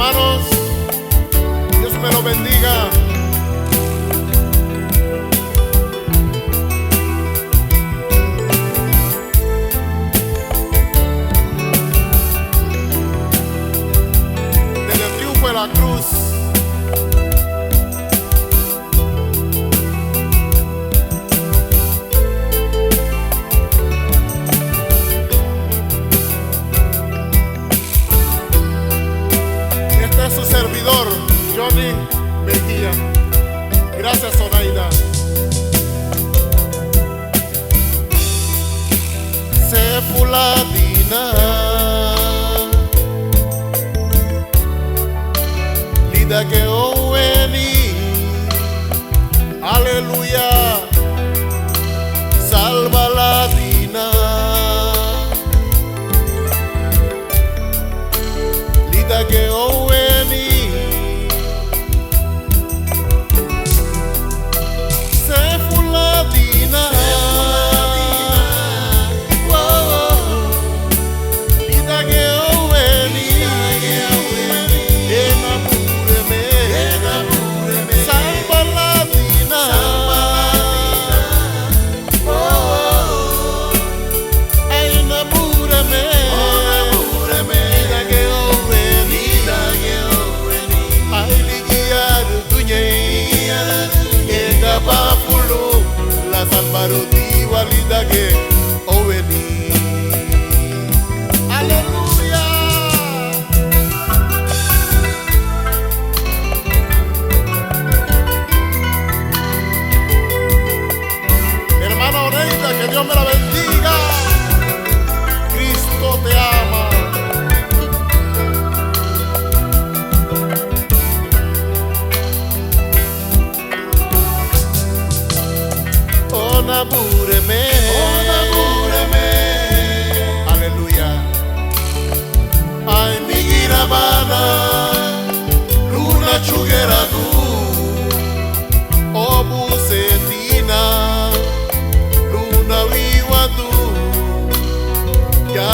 Hermanos, Dios me lo bendiga. Desde el triunfo de la cruz, su servidor, Johnny Mejía. Gracias, Zoraida. Sefuladina Lida que oweni. Aleluya. Salva la dina Lida que oweni. Salvaroti walida que oveni. Aleluya. Hermana Oneida, que Dios me la bendiga. Cristo te ama. Onabúreme, aleluya. Ay, mi girabana, luna chuguera tú, oh bucetina, luna viva tú, ya